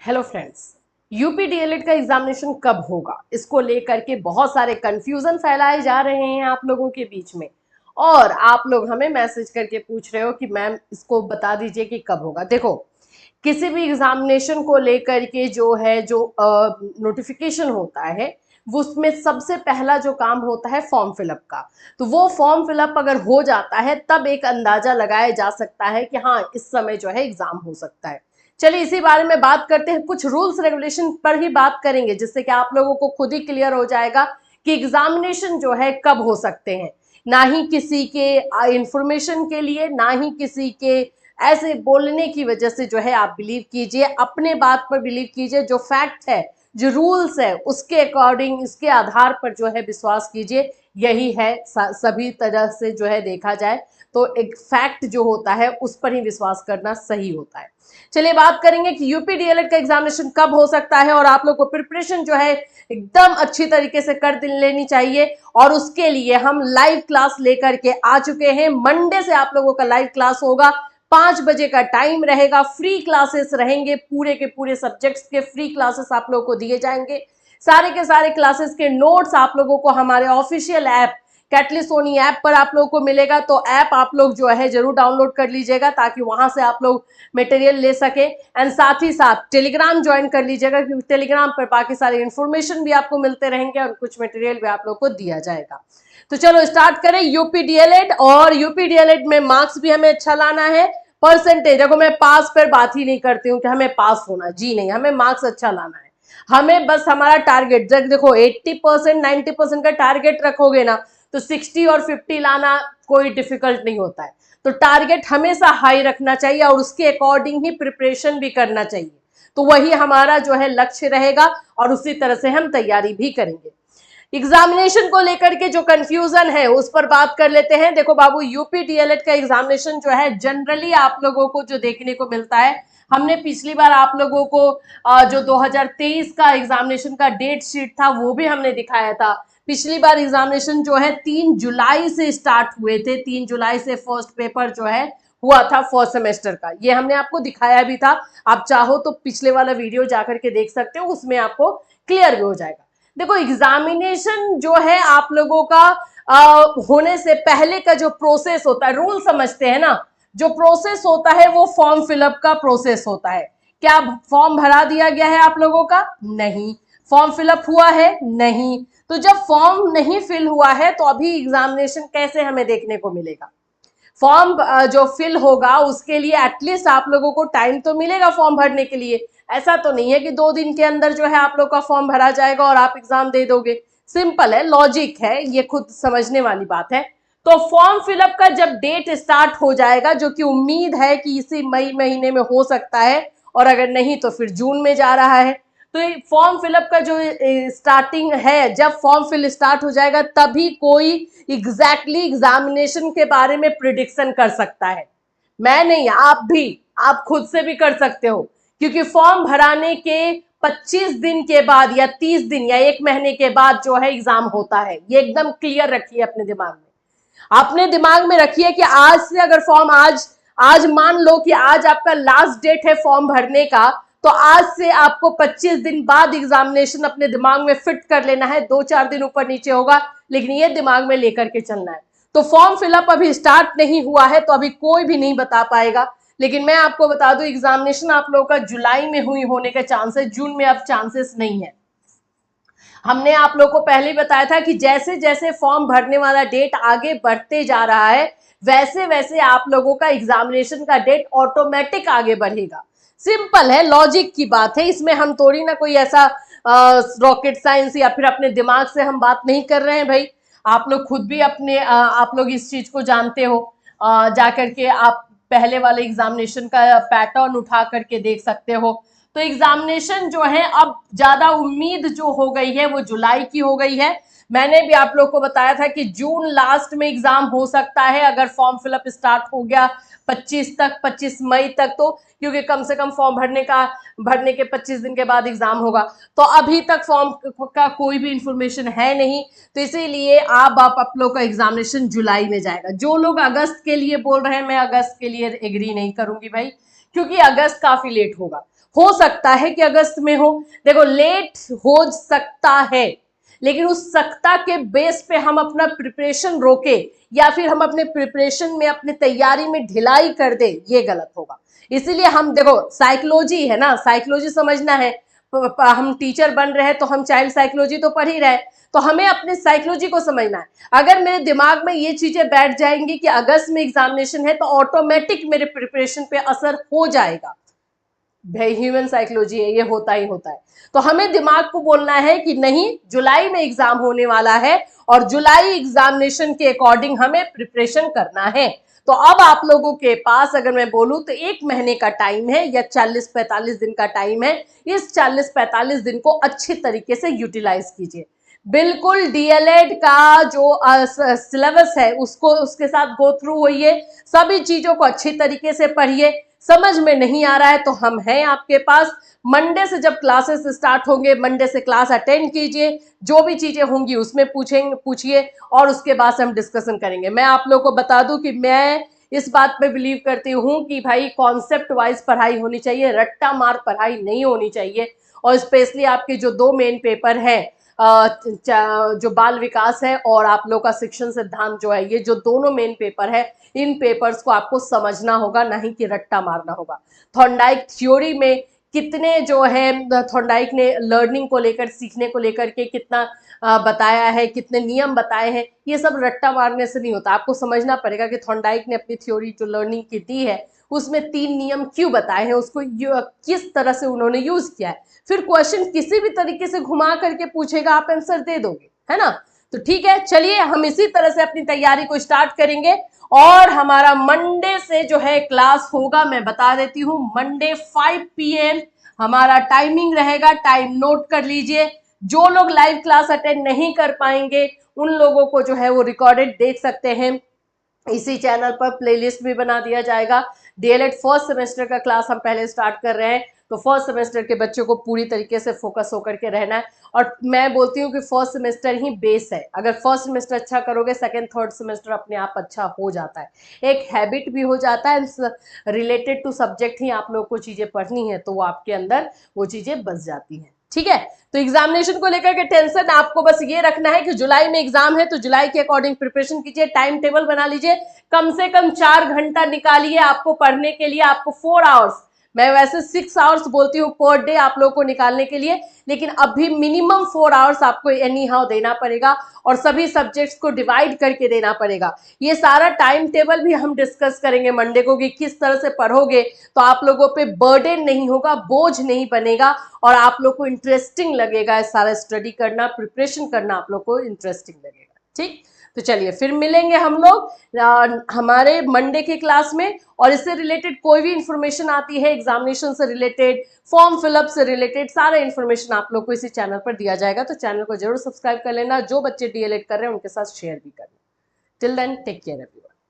Hello friends, UP DElEd का examination कब होगा, इसको लेकर के बहुत सारे कंफ्यूजन फैलाए जा रहे हैं आप लोगों के बीच में। और आप लोग हमें मैसेज करके पूछ रहे हो कि मैम इसको बता दीजिए कि कब होगा। देखो, किसी भी एग्जामिनेशन को लेकर के जो नोटिफिकेशन होता है उसमें सबसे पहला जो काम होता है फॉर्म फिलअप का। तो वो फॉर्म फिलअप अगर हो जाता है तब एक अंदाजा लगाया जा सकता है कि हाँ इस समय जो है एग्जाम हो सकता है। चलिए इसी बारे में बात करते हैं, कुछ रूल्स रेगुलेशन पर ही बात करेंगे जिससे कि आप लोगों को खुद ही क्लियर हो जाएगा कि एग्जामिनेशन जो है कब हो सकते हैं। ना ही किसी के इंफॉर्मेशन के लिए, ना ही किसी के ऐसे बोलने की वजह से जो है आप बिलीव कीजिए, अपने बात पर बिलीव कीजिए। जो फैक्ट है, जो रूल्स है, उसके अकॉर्डिंग, इसके आधार पर जो है विश्वास कीजिए। यही है सभी तरह से जो है देखा जाए तो एक फैक्ट जो होता है उस पर ही विश्वास करना सही होता है। चलिए बात करेंगे कि यूपी डीएलएड का एग्जामिनेशन कब हो सकता है और आप लोग को प्रिपरेशन जो है एकदम अच्छी तरीके से कर लेनी चाहिए। और उसके लिए हम लाइव क्लास लेकर के आ चुके हैं। मंडे से आप लोगों का लाइव क्लास होगा, 5 बजे का टाइम रहेगा, फ्री क्लासेस रहेंगे, पूरे के पूरे सब्जेक्ट्स के फ्री क्लासेस आप लोगों को दिए जाएंगे। सारे के सारे क्लासेस के नोट्स आप लोगों को हमारे official app Catalyst Soni app पर आप लोगों को मिलेगा। तो ऐप आप लोग जो है जरूर डाउनलोड कर लीजिएगा ताकि वहां से आप लोग मटेरियल ले सके। एंड साथ ही साथ टेलीग्राम ज्वाइन कर लीजिएगा क्योंकि टेलीग्राम पर बाकी सारे इन्फॉर्मेशन भी आपको मिलते रहेंगे और कुछ मटेरियल भी आप लोग को दिया जाएगा। तो चलो स्टार्ट करें यूपी डीएलएड। और यूपी डीएलएड में मार्क्स भी हमें अच्छा लाना है, परसेंटेज। देखो मैं पास पर बात ही नहीं करती हूँ कि हमें पास होना, जी नहीं, हमें मार्क्स अच्छा लाना है। हमें बस हमारा टारगेट, जब देखो 80% 90% का टारगेट रखोगे ना तो 60 और 50 लाना कोई डिफिकल्ट नहीं होता है। तो टारगेट हमेशा हाई रखना चाहिए और उसके अकॉर्डिंग ही प्रिपरेशन भी करना चाहिए। तो वही हमारा जो है लक्ष्य रहेगा और उसी तरह से हम तैयारी भी करेंगे। एग्जामिनेशन को लेकर के जो कंफ्यूजन है उस पर बात कर लेते हैं। देखो बाबू, यूपी डीएलएड का एग्जामिनेशन जो है जनरली आप लोगों को जो देखने को मिलता है, हमने पिछली बार आप लोगों को जो 2023 का एग्जामिनेशन का डेट शीट था वो भी हमने दिखाया था। पिछली बार एग्जामिनेशन जो है 3 जुलाई से स्टार्ट हुए थे, 3 जुलाई से फर्स्ट पेपर जो है हुआ था फर्स्ट सेमेस्टर का, ये हमने आपको दिखाया भी था। आप चाहो तो पिछले वाला वीडियो जाकर के देख सकते हो, उसमें आपको क्लियर भी हो जाएगा। देखो एग्जामिनेशन जो है आप लोगों का होने से पहले का जो प्रोसेस होता है, रूल समझते हैं ना, जो प्रोसेस होता है वो फॉर्म फिलअप का प्रोसेस होता है। क्या फॉर्म भरा दिया गया है आप लोगों का? नहीं। फॉर्म फिलअप हुआ है? नहीं। तो जब फॉर्म नहीं फिल हुआ है तो अभी एग्जामिनेशन कैसे हमें देखने को मिलेगा? फॉर्म जो फिल होगा उसके लिए एटलीस्ट आप लोगों को टाइम तो मिलेगा फॉर्म भरने के लिए। ऐसा तो नहीं है कि 2 दिन के अंदर जो है आप लोग का फॉर्म भरा जाएगा और आप एग्जाम दे दोगे। सिंपल है, लॉजिक है, ये खुद समझने वाली बात है। तो फॉर्म फिलअप का जब डेट स्टार्ट हो जाएगा, जो कि उम्मीद है कि इसी मई महीने में हो सकता है और अगर नहीं तो फिर जून में जा रहा है। तो फॉर्म फिलअप का जो स्टार्टिंग है, जब फॉर्म फिल स्टार्ट हो जाएगा तभी कोई एग्जैक्टली एग्जामिनेशन के बारे में प्रिडिक्शन कर सकता है। मैं नहीं, आप भी, आप खुद से भी कर सकते हो क्योंकि फॉर्म भराने के 25 दिन के बाद या 30 दिन या 1 महीने के बाद जो है एग्जाम होता है। ये एकदम क्लियर रखिए अपने दिमाग में। अपने दिमाग में रखिए कि आज से अगर फॉर्म आज मान लो कि आज आपका लास्ट डेट है फॉर्म भरने का, तो आज से आपको 25 दिन बाद एग्जामिनेशन अपने दिमाग में फिट कर लेना है। 2-4 दिन ऊपर नीचे होगा लेकिन ये दिमाग में लेकर के चलना है। तो फॉर्म फिलअप अभी स्टार्ट नहीं हुआ है तो अभी कोई भी नहीं बता पाएगा। लेकिन मैं आपको बता दूं एग्जामिनेशन आप लोगों का जुलाई में हुई होने का चांस है, जून में अब चांसेस नहीं है। हमने आप लोगों को पहले ही बताया था कि जैसे जैसे फॉर्म भरने वाला डेट आगे बढ़ते जा रहा है वैसे वैसे आप लोगों का एग्जामिनेशन का डेट ऑटोमेटिक आगे बढ़ेगा। सिंपल है, लॉजिक की बात है, इसमें हम थोड़ी ना कोई ऐसा रॉकेट साइंस या फिर अपने दिमाग से हम बात नहीं कर रहे हैं भाई। आप लोग खुद भी अपने आप लोग इस चीज को जानते हो। जाकर के आप पहले वाले एग्जामिनेशन का पैटर्न उठा करके देख सकते हो। तो एग्जामिनेशन जो है अब ज्यादा उम्मीद जो हो गई है वो जुलाई की हो गई है। मैंने भी आप लोग को बताया था कि जून लास्ट में एग्जाम हो सकता है अगर फॉर्म फिलअप स्टार्ट हो गया 25 तक, 25 मई तक, तो क्योंकि कम से कम फॉर्म भरने के 25 दिन के बाद एग्जाम होगा। तो अभी तक फॉर्म का कोई भी इंफॉर्मेशन है नहीं, तो इसीलिए आप लोग का एग्जामिनेशन जुलाई में जाएगा। जो लोग अगस्त के लिए बोल रहे हैं, मैं अगस्त के लिए एग्री नहीं करूंगी भाई, क्योंकि अगस्त काफी लेट होगा। हो सकता है कि अगस्त में हो। देखो लेट हो सकता है, लेकिन उस सकता के बेस पे हम अपना प्रिपरेशन रोके या फिर हम अपने प्रिपरेशन में अपनी तैयारी में ढिलाई कर दे, ये गलत होगा। इसीलिए हम देखो साइकोलॉजी है ना, साइकोलॉजी समझना है। हम टीचर बन रहे हैं तो हम चाइल्ड साइकोलॉजी तो पढ़ ही रहे, तो हमें अपने साइकोलॉजी को समझना है। अगर मेरे दिमाग में ये चीजें बैठ जाएंगी कि अगस्त में एग्जामिनेशन है, तो ऑटोमेटिक मेरे प्रिपरेशन पे असर हो जाएगा। भाई ह्यूमन साइकोलॉजी है, ये होता ही होता है। तो हमें दिमाग को बोलना है कि नहीं, जुलाई में एग्जाम होने वाला है और जुलाई एग्जामिनेशन के अकॉर्डिंग हमें प्रिपरेशन करना है। तो अब आप लोगों के पास अगर मैं बोलूं तो 1 महीने का टाइम है या 40-45 दिन का टाइम है। इस 40-45 दिन को अच्छी तरीके से यूटिलाइज कीजिए। बिल्कुल डीएलएड का जो सिलेबस है उसको उसके साथ गो थ्रू होइए, सभी चीजों को अच्छी तरीके से पढ़िए। समझ में नहीं आ रहा है तो हम हैं आपके पास। मंडे से जब क्लासेस स्टार्ट होंगे, मंडे से क्लास अटेंड कीजिए, जो भी चीजें होंगी उसमें पूछिए और उसके बाद से हम डिस्कशन करेंगे। मैं आप लोगों को बता दूं कि मैं इस बात पे बिलीव करती हूँ कि भाई कॉन्सेप्ट वाइज पढ़ाई होनी चाहिए, रट्टा मार पढ़ाई नहीं होनी चाहिए। और स्पेशली आपके जो 2 मेन पेपर है, जो बाल विकास है और आप लोग का शिक्षण सिद्धांत जो है, ये जो दोनों मेन पेपर है, इन पेपर्स को आपको समझना होगा, नहीं कि रट्टा मारना होगा। थॉर्नडाइक थ्योरी में कितने जो है, थॉर्नडाइक ने लर्निंग को लेकर, सीखने को लेकर के कितना बताया है, कितने नियम बताए हैं, ये सब रट्टा मारने से नहीं होता। आपको समझना पड़ेगा कि थॉर्नडाइक ने अपनी थ्योरी जो लर्निंग की दी है उसमें 3 नियम क्यों बताए हैं, उसको किस तरह से उन्होंने यूज किया है। फिर क्वेश्चन किसी भी तरीके से घुमा करके पूछेगा, आप आंसर दे दोगे, है ना। तो ठीक है, चलिए हम इसी तरह से अपनी तैयारी को स्टार्ट करेंगे। और हमारा मंडे से जो है क्लास होगा, मैं बता देती हूँ, मंडे 5 PM हमारा टाइमिंग रहेगा। टाइम नोट कर लीजिए। जो लोग लाइव क्लास अटेंड नहीं कर पाएंगे उन लोगों को जो है वो रिकॉर्डेड देख सकते हैं। इसी चैनल पर प्लेलिस्ट भी बना दिया जाएगा। डीएलएड फर्स्ट सेमेस्टर का क्लास हम पहले स्टार्ट कर रहे हैं, तो फर्स्ट सेमेस्टर के बच्चों को पूरी तरीके से फोकस होकर के रहना है। और मैं बोलती हूँ कि फर्स्ट सेमेस्टर ही बेस है। अगर फर्स्ट सेमेस्टर अच्छा करोगे, सेकंड थर्ड सेमेस्टर अपने आप अच्छा हो जाता है, एक हैबिट भी हो जाता है। रिलेटेड टू सब्जेक्ट ही आप लोग को चीजें पढ़नी है, तो वो आपके अंदर वो चीजें बस जाती हैं। ठीक है, तो एग्जामिनेशन को लेकर के टेंशन आपको बस ये रखना है कि जुलाई में एग्जाम है, तो जुलाई के अकॉर्डिंग प्रिपरेशन कीजिए, टाइम टेबल बना लीजिए। कम से कम 4 घंटा निकालिए आपको पढ़ने के लिए। आपको 4 आवर्स, मैं वैसे 6 आवर्स बोलती हूँ पर डे आप लोगों को निकालने के लिए, लेकिन अभी मिनिमम 4 आवर्स आपको एनी हाउ देना पड़ेगा और सभी सब्जेक्ट्स को डिवाइड करके देना पड़ेगा। ये सारा टाइम टेबल भी हम डिस्कस करेंगे मंडे को कि किस तरह से पढ़ोगे तो आप लोगों पे बर्डन नहीं होगा, बोझ नहीं बनेगा और आप लोग को इंटरेस्टिंग लगेगा। सारा स्टडी करना, प्रिपरेशन करना आप लोग को इंटरेस्टिंग लगेगा। ठीक, तो चलिए फिर मिलेंगे हम लोग हमारे मंडे के क्लास में। और इससे रिलेटेड कोई भी इंफॉर्मेशन आती है, एग्जामिनेशन से रिलेटेड, फॉर्म फिलअप से रिलेटेड, सारा इंफॉर्मेशन आप लोग को इसी चैनल पर दिया जाएगा। तो चैनल को जरूर सब्सक्राइब कर लेना। जो बच्चे डीएलएड कर रहे हैं उनके साथ शेयर भी करना। Till then take care everyone.